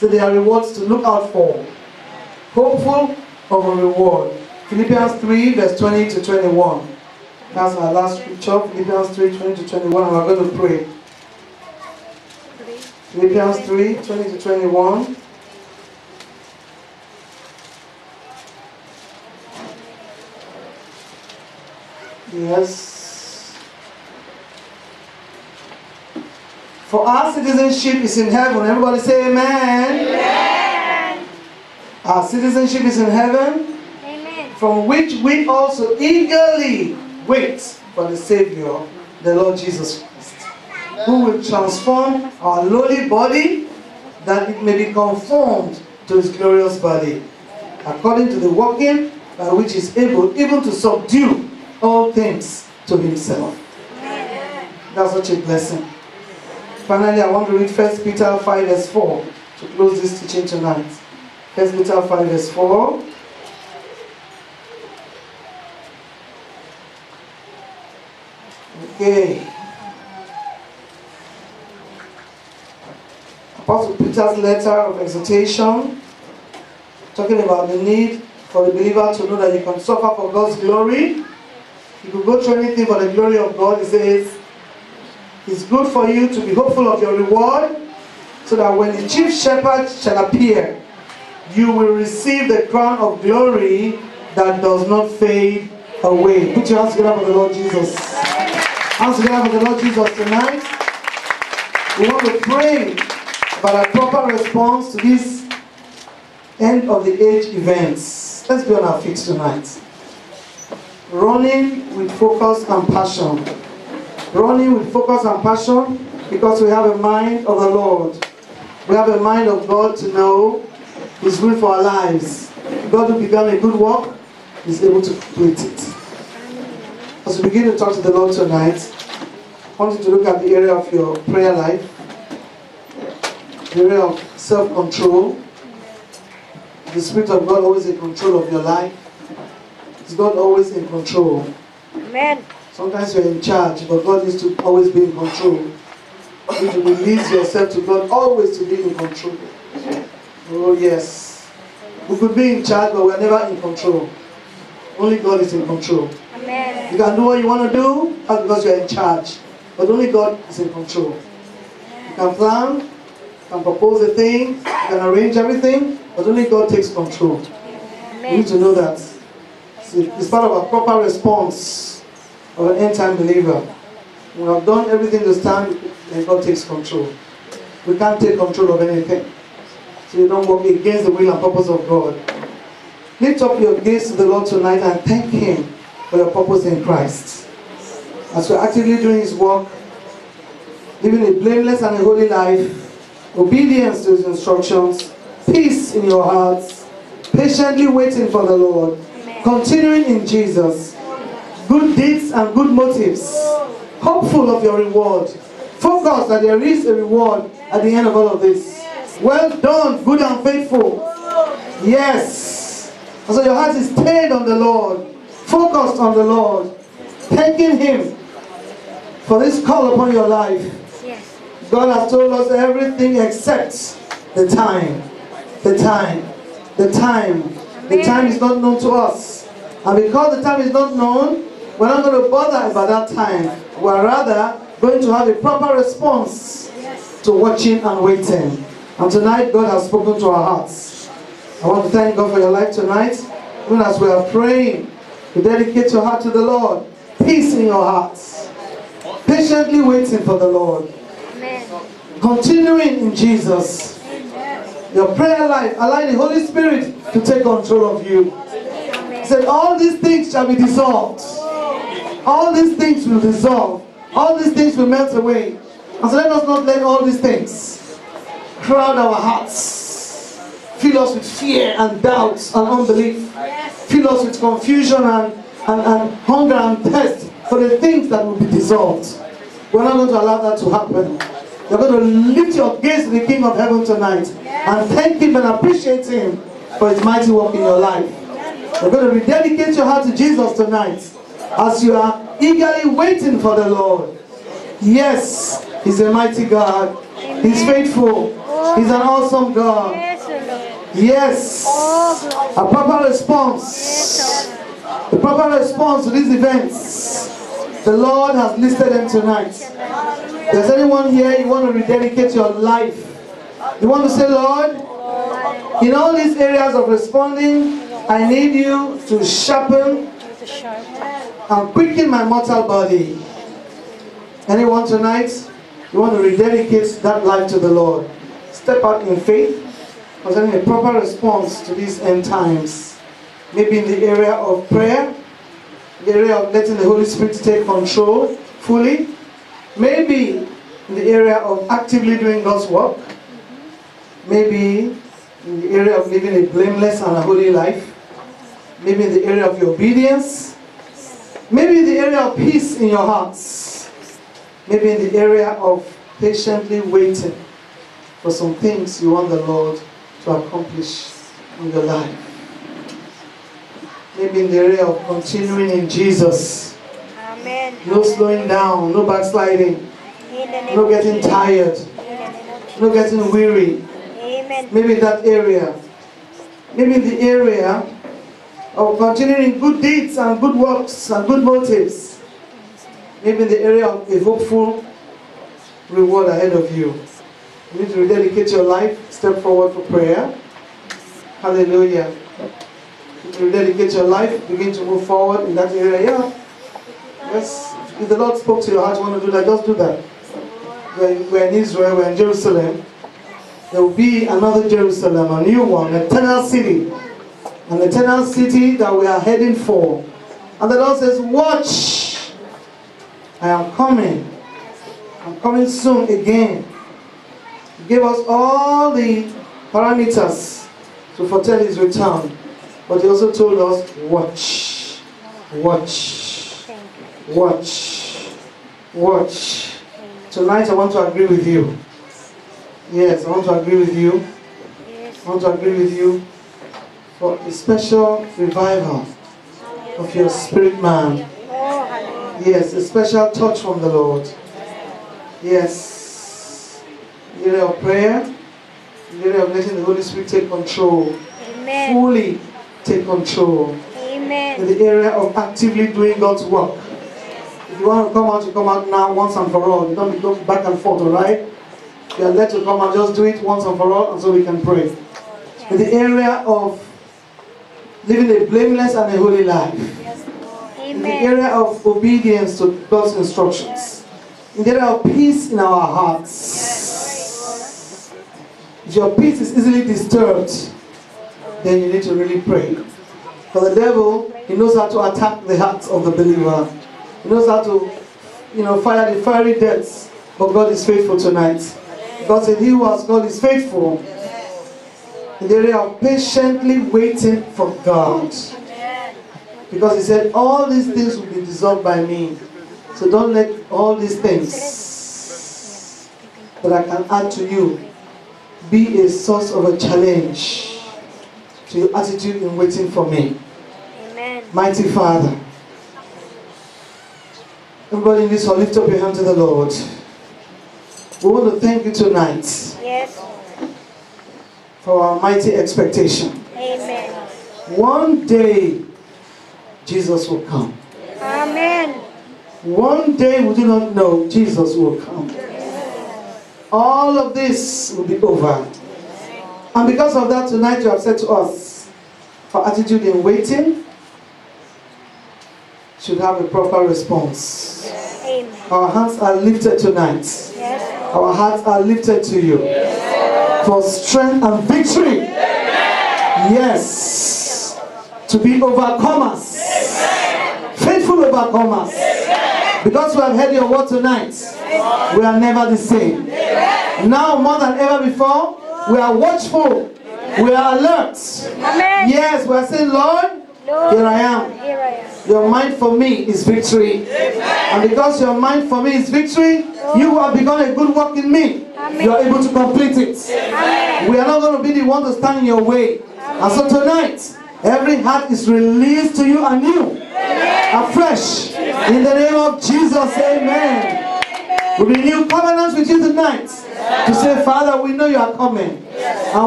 So there are rewards to look out for. Hopeful of a reward. Philippians 3 verse 20 to 21. That's our last scripture. Philippians 3 20 to 21. And we're going to pray. Philippians 3 20 to 21. Yes. For our citizenship is in heaven. Everybody say amen. Amen. Our citizenship is in heaven. Amen. From which we also eagerly wait for the Savior, the Lord Jesus Christ, who will transform our lowly body that it may be conformed to his glorious body, according to the working by which he is able even to subdue all things to himself. That's such a blessing. Finally, I want to read 1 Peter 5 verse 4 to close this teaching tonight. 1 Peter 5 verse 4. Okay. Apostle Peter's letter of exhortation, talking about the need for the believer to know that you can suffer for God's glory. You could go through anything for the glory of God. He says, it's good for you to be hopeful of your reward, so that when the chief shepherd shall appear, you will receive the crown of glory that does not fade away. Put your hands together for the Lord Jesus. Hands together for the Lord Jesus tonight. We want to pray about a proper response to this end of the age events. Let's be on our feet tonight. Running with focus and passion. Running with focus and passion because we have a mind of the Lord. We have a mind of God to know His will for our lives. God who began a good work is able to complete it. As we begin to talk to the Lord tonight, I want you to look at the area of your prayer life, the area of self-control. The Spirit of God always in control of your life. Is God always in control? Amen. Sometimes you're in charge, but God needs to always be in control. You need to release yourself to God, always to be in control. Oh yes. We could be in charge, but we're never in control. Only God is in control. Amen. You can do what you want to do, that's because you're in charge. But only God is in control. You can plan, you can propose a thing, you can arrange everything, but only God takes control. Amen. You need to know that. It's part of a proper response of an end-time believer. We have done everything to stand, and God takes control. We can't take control of anything. So you don't work against the will and purpose of God. Lift up your gaze to the Lord tonight and thank Him for your purpose in Christ. As we're actively doing His work, living a blameless and a holy life, obedience to His instructions, peace in your hearts, patiently waiting for the Lord, continuing in Jesus, good deeds and good motives, hopeful of your reward, focus that there is a reward at the end of all of this. Well done, good and faithful. Yes. And so your heart is stayed on the Lord, focused on the Lord, thanking Him for this call upon your life. Yes. God has told us everything except the time. The time. The time. The time is not known to us. And because the time is not known, we're not going to bother about that time. We're rather going to have a proper response to watching and waiting. And tonight, God has spoken to our hearts. I want to thank God for your life tonight. Even as we are praying, to dedicate your heart to the Lord. Peace in your hearts. Patiently waiting for the Lord. Amen. Continuing in Jesus. Amen. Your prayer life, allow the Holy Spirit to take control of you. He said, all these things shall be dissolved. All these things will dissolve. All these things will melt away. And so let us not let all these things crowd our hearts. Fill us with fear and doubts and unbelief. Fill us with confusion and hunger and thirst for the things that will be dissolved. We're not going to allow that to happen. You're going to lift your gaze to the King of Heaven tonight and thank Him and appreciate Him for His mighty work in your life. You're going to rededicate your heart to Jesus tonight as you are eagerly waiting for the Lord. Yes, He's a mighty God. He's faithful. He's an awesome God. Yes, Lord. Yes. Oh, glory. A proper response. Yes, The proper response to these events. The Lord has listed them tonight. There's anyone here, you want to rededicate your life. You want to say, Lord, in all these areas of responding, I need you to sharpen and quicken my mortal body. Anyone tonight, you want to rededicate that life to the Lord. Step out in faith, concerning a proper response to these end times. Maybe in the area of prayer, the area of letting the Holy Spirit take control fully. Maybe in the area of actively doing God's work. Maybe in the area of living a blameless and a holy life. Maybe in the area of your obedience. Maybe in the area of peace in your hearts. Maybe in the area of patiently waiting for some things you want the Lord to accomplish in your life. Maybe in the area of continuing in Jesus. Amen. No slowing down, no backsliding, In the name no of getting Jesus. tired, In the name of Jesus. no getting weary. Amen. Maybe in that area. Maybe in the area of continuing good deeds and good works and good motives. Maybe in the area of a hopeful reward ahead of you. You need to rededicate your life, step forward for prayer. Hallelujah. You rededicate your life, begin to move forward in that area. Yeah. Yes. If the Lord spoke to your heart, you want to do that, just do that. We're in Israel, we're in Jerusalem. There will be another Jerusalem, a new one, an eternal city. An eternal city that we are heading for. And the Lord says, watch. I am coming. I'm coming soon again. He gave us all the parameters to foretell His return. But He also told us, watch. Watch. Watch. Watch. Tonight I want to agree with you. Yes, I want to agree with you. I want to agree with you for a special revival of your spirit man. Oh, hallelujah. Yes, a special touch from the Lord. Yes. In the area of prayer, in the area of letting the Holy Spirit take control. Amen. Fully take control. In Amen. the area of actively doing God's work. If you want to come out, you come out now once and for all. You don't go back and forth, alright? You are led to come and just do it once and for all, and so we can pray. In the area of living a blameless and a holy life. In the Amen. area of obedience to God's instructions. In the area of peace in our hearts. If your peace is easily disturbed, then you need to really pray. For the devil, he knows how to attack the hearts of the believer. He knows how to, fire the fiery darts. But God is faithful tonight. God said, He who has called is faithful. In the area of patiently waiting for God. Because He said, all these things will be dissolved by me. So don't let all these things that I can add to you be a source of a challenge to your attitude in waiting for me. Amen. Mighty Father. Everybody in this hall, lift up your hand to the Lord. We want to thank you tonight Yes. for our mighty expectation. Amen. One day, Jesus will come. Amen. One day we do not know, Jesus will come. All of this will be over. And because of that, tonight you have said to us, for attitude in waiting should have a proper response. Amen. Our hands are lifted tonight. Yes. Our hearts are lifted to you for strength and victory. Yes. To be overcomers. Faithful overcomers. Because we have heard your word tonight, we are never the same. Now more than ever before, we are watchful. We are alert. Amen. Yes, we are saying, Lord, Lord, here I am. Here I am. Your mind for me is victory. And because your mind for me is victory, you who have begun a good work in me, you are able to complete it. Amen. We are not going to be the one to stand in your way. And so tonight, every heart is released to you anew, afresh. In the name of Jesus, amen. We renew covenants with you tonight. To say, Father, we know you are coming. And